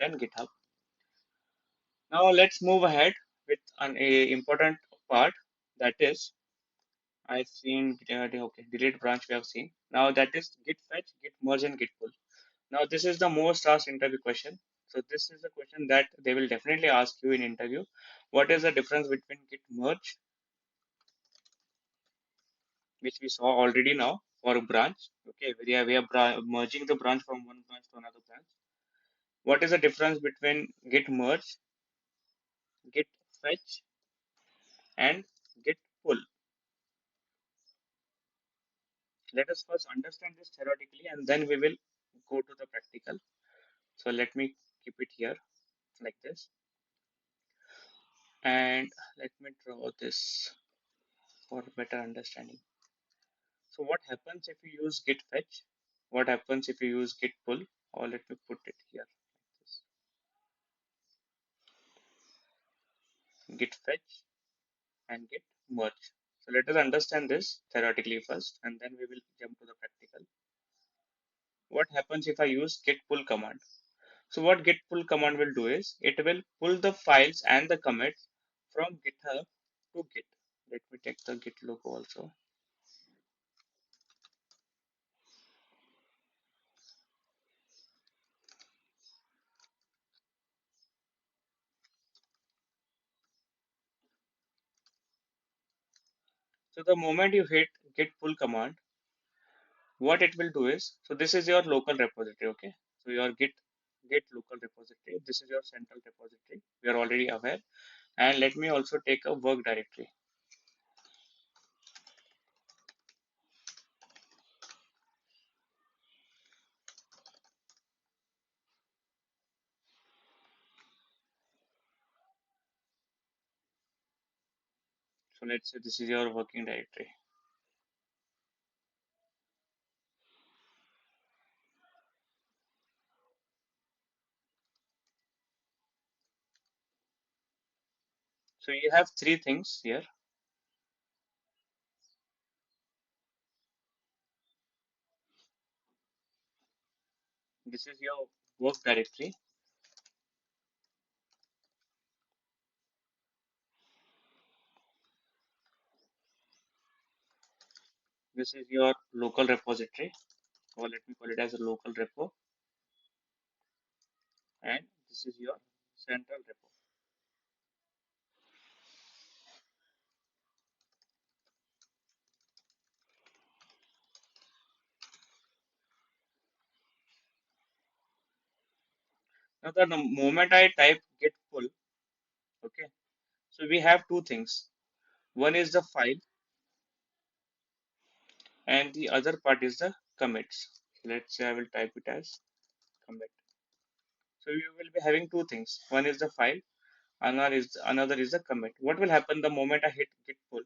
than GitHub. Now let's move ahead with an important part, that is I've seen okay, delete branch we have seen. Now that is git fetch, git merge, and git pull. Now this is the most asked interview question. So this is the question that they will definitely ask you in interview. What is the difference between git merge, which we saw already now, or a branch? Okay, we are merging the branch from one branch to another branch. What is the difference between git merge, git fetch, and git pull? Let us first understand this theoretically, and then we will go to the practical. So let me keep it here like this, and let me draw this for better understanding. So what happens if you use git fetch? What happens if you use git pull? Or let me put it here like this. Git fetch and git merge. So let us understand this theoretically first, and then we will jump to the practical. What happens if I use git pull command? So what git pull command will do is it will pull the files and the commits from GitHub to Git. Let me take the Git logo also. So the moment you hit git pull command, what it will do is, so this is your local repository, okay? So your git local repository, this is your central repository. We are already aware. And let me also take a work directory. So let's say this is your working directory. So you have three things here. This is your work directory. This is your local repository, or let me call it as a local repo. And this is your central repo. Now the moment I type git pull, okay, so we have two things. One is the file, and the other part is the commits. Let's say I will type it as commit. So you will be having two things. One is the file, another is the commit. What will happen the moment I hit git pull?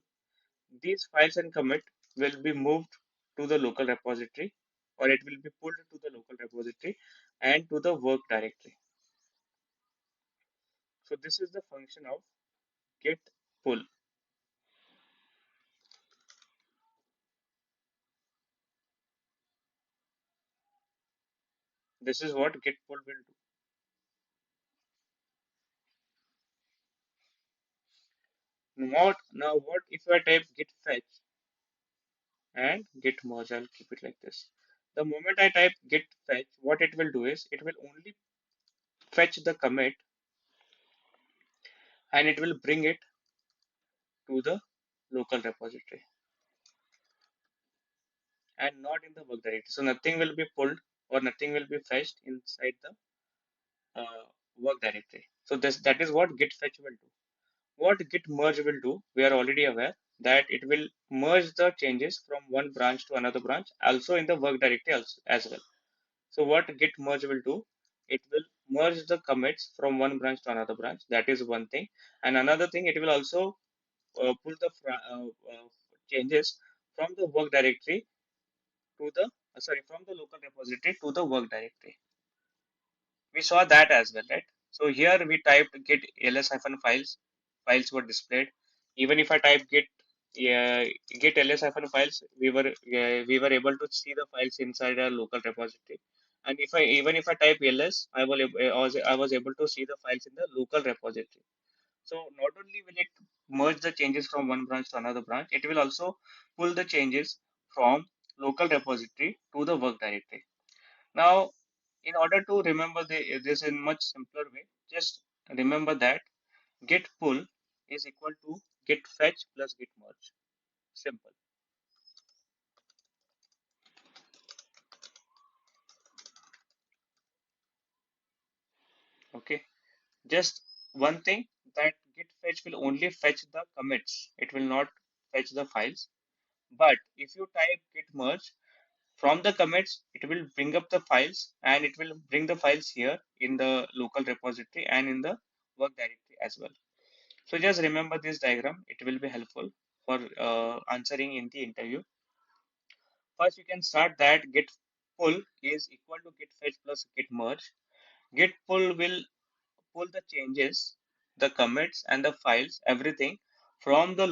These files and commit will be moved to the local repository, or it will be pulled to the local repository and to the work directory. So this is the function of git pull. This is what git pull will do. Now what if I type git fetch and git merge? I'll keep it like this. The moment I type git fetch, what it will do is it will only fetch the commit and it will bring it to the local repository and not in the work directory. So nothing will be pulled or nothing will be fetched inside the work directory. So that is what git fetch will do. What git merge will do, we are already aware that it will merge the changes from one branch to another branch, also in the work directory also, as well. So what git merge will do, it will merge the commits from one branch to another branch. That is one thing. And another thing, it will also pull the changes from the work directory to the from the local repository to the work directory. We saw that as well, right? So here we typed git ls-files, files were displayed. Even if I type git ls-files, we were able to see the files inside our local repository. And if I even if I type ls, I was able to see the files in the local repository. So not only will it merge the changes from one branch to another branch, it will also pull the changes from local repository to the work directory. Now, in order to remember this in much simpler way, just remember that git pull is equal to git fetch plus git merge. Simple. Okay. Just one thing, that git fetch will only fetch the commits. It will not fetch the files. But if you type git merge from the commits, it will bring up the files and it will bring the files here in the local repository and in the work directory as well. So just remember this diagram. It will be helpful for answering in the interview. First, you can start that git pull is equal to git fetch plus git merge. Git pull will pull the changes, the commits and the files, everything from the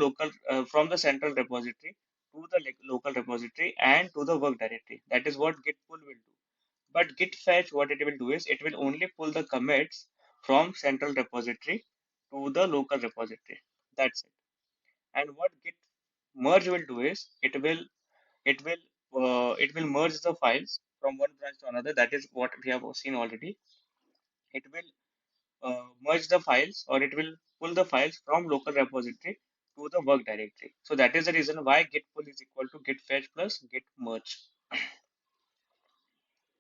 from the central repository to the local repository and to the work directory. That is what git pull will do. But git fetch, what it will do is it will only pull the commits from central repository to the local repository. That's it. And what git merge will do is it will merge the files from one branch to another. That is what we have seen already. It will merge the files, or it will pull the files from local repository to the work directory. So that is the reason why git pull is equal to git fetch plus git merge.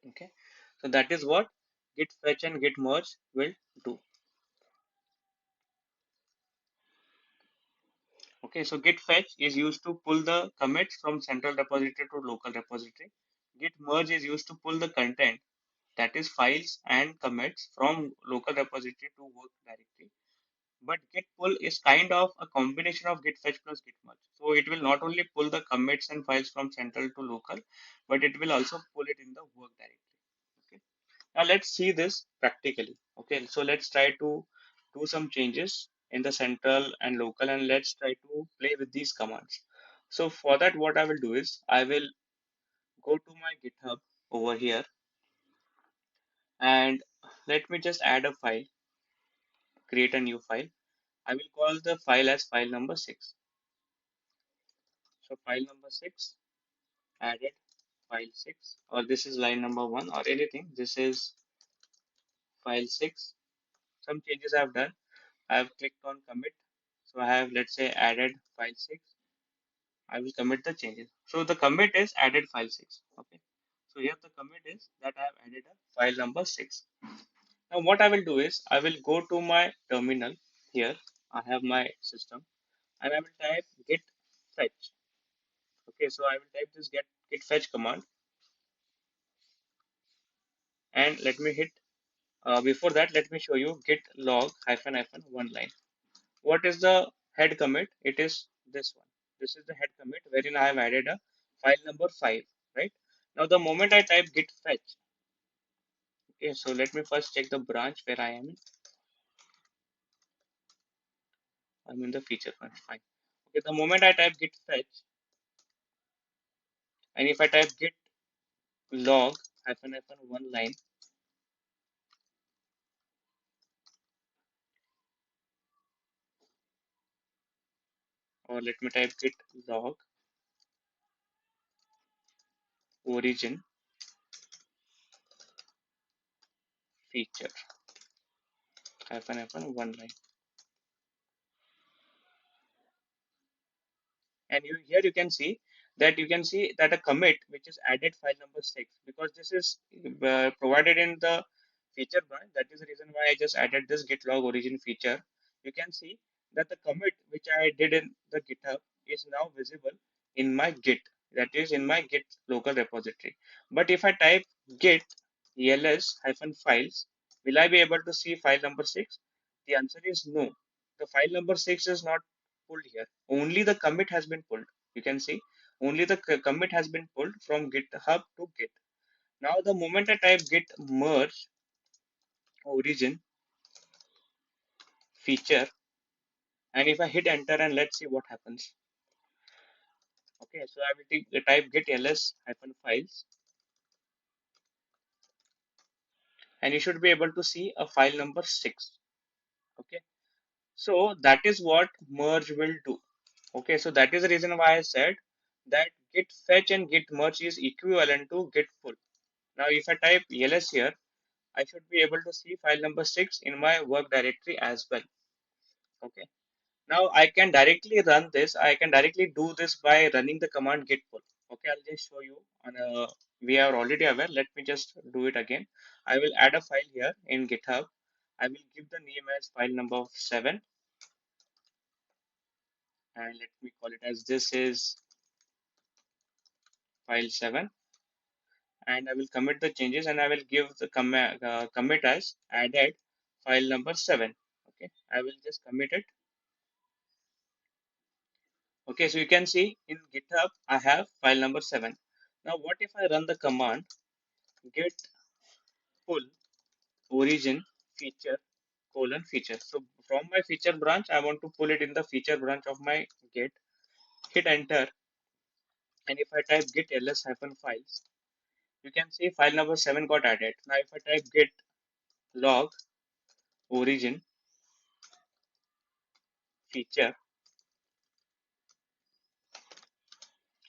Okay, so that is what git fetch and git merge will do. Okay, so git fetch is used to pull the commits from central repository to local repository. Git merge is used to pull the content, that is files and commits, from local repository to work directory. But git pull is kind of a combination of git fetch plus git merge. So it will not only pull the commits and files from central to local, but it will also pull it in the work directory. Okay. Now let's see this practically. Okay. So let's try to do some changes in the central and local, and let's try to play with these commands. So for that, what I will do is I will go to my GitHub over here, and let me just add a file, create a new file. I will call the file as file number 6. So file number 6, added file 6, or this is line number 1 or anything. This is file 6. Some changes I have done. I have clicked on commit. So I have, let's say, added file 6. I will commit the changes. So the commit is added file 6. Okay. So here the commit is that I have added a file number 6. Now what I will do is I will go to my terminal here. I have my system and I will type git fetch. Okay, so I will type this git fetch command and let me hit. Before that, let me show you git log hyphen hyphen one line. What is the head commit? It is this one. This is the head commit wherein I have added a file number 5, right? Now, the moment I type git fetch, okay, so let me first check the branch where I am in. I'm in the feature branch, fine. Okay, the moment I type git fetch, and if I type git log hyphen hyphen one line, or let me type git log origin feature hyphen hyphen one line. And here you can see that a commit which is added file number 6, because this is provided in the feature branch. That is the reason why I just added this git log origin feature. You can see that the commit which I did in the GitHub is now visible in my git, that is in my git local repository. But if I type git ls hyphen files, will I be able to see file number 6? The answer is no. The file number 6 is not pulled here. Only the commit has been pulled. You can see only the commit has been pulled from GitHub to Git. Now, the moment I type git merge origin feature, and if I hit enter and let's see what happens. Okay, so I will type git ls hyphen files, and you should be able to see a file number 6. Okay, so that is what merge will do. Okay, so that is the reason why I said that git fetch and git merge is equivalent to git pull. Now if I type ls here, I should be able to see file number 6 in my work directory as well. Okay, now I can directly run this. I can directly do this by running the command git pull. Okay, I'll just show you on a, we are already aware. Let me just do it again. I will add a file here in GitHub. I will give the name as file number 7, and let me call it as this is file 7, and I will commit the changes, and I will give the commit as added file number 7. Okay, I will just commit it. Okay, so you can see in GitHub I have file number 7. Now what if I run the command git pull origin feature colon feature? So from my feature branch, I want to pull it in the feature branch of my git. Hit enter, and if I type git ls hyphen files, you can see file number 7 got added. Now if I type git log origin feature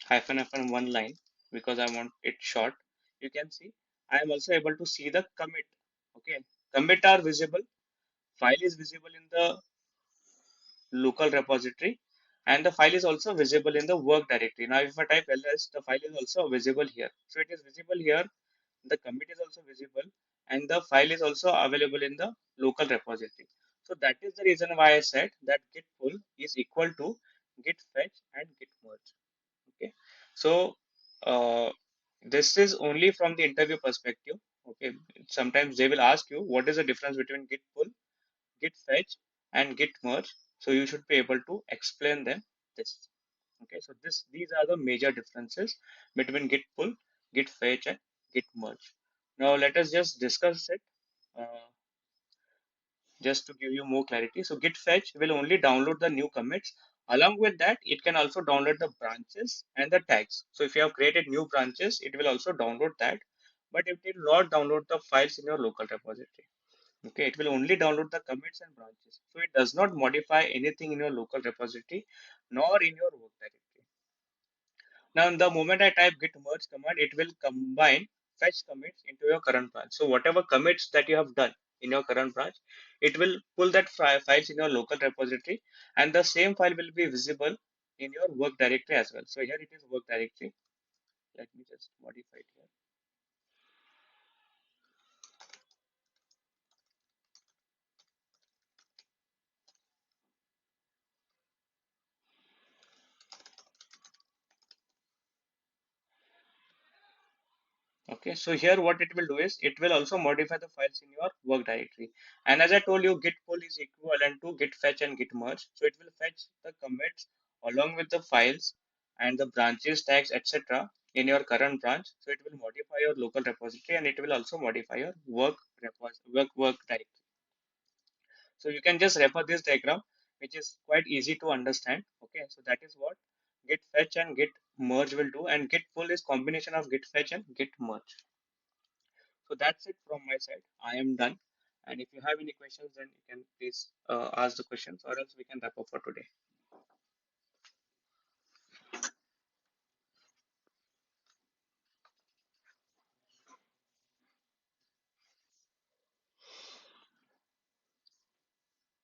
hyphen hyphen one line, because I want it short, you can see I am also able to see the commit. Okay, commit are visible, file is visible in the local repository, and the file is also visible in the work directory. Now if I type ls, the file is also visible here. So it is visible here, the commit is also visible, and the file is also available in the local repository. So that is the reason why I said that git pull is equal to git fetch and git merge. Okay, so uh, this is only from the interview perspective. Okay, sometimes they will ask you what is the difference between git pull, git fetch, and git merge. So you should be able to explain them this. Okay, so these are the major differences between git pull, git fetch, and git merge. Now let us just discuss it. Uh, just to give you more clarity. So git fetch will only download the new commits. Along with that, it can also download the branches and the tags. So if you have created new branches, it will also download that, but it will not download the files in your local repository. Okay, it will only download the commits and branches. So it does not modify anything in your local repository nor in your work directory. Now, the moment I type git merge command, it will combine fetch commits into your current branch. So whatever commits that you have done in your current branch, it will pull that files in your local repository, and the same file will be visible in your work directory as well. So here it is work directory. Let me just modify it here. Okay, so here what it will do is it will also modify the files in your work directory. And as I told you, git pull is equivalent to git fetch and git merge. So it will fetch the commits along with the files and the branches, tags, etc. in your current branch. So it will modify your local repository, and it will also modify your work directory. So you can just refer this diagram, which is quite easy to understand. Okay, so that is what git fetch and git merge will do, and git pull is combination of git fetch and git merge. So that's it from my side. I am done. And if you have any questions, then you can please ask the questions, or else we can wrap up for today.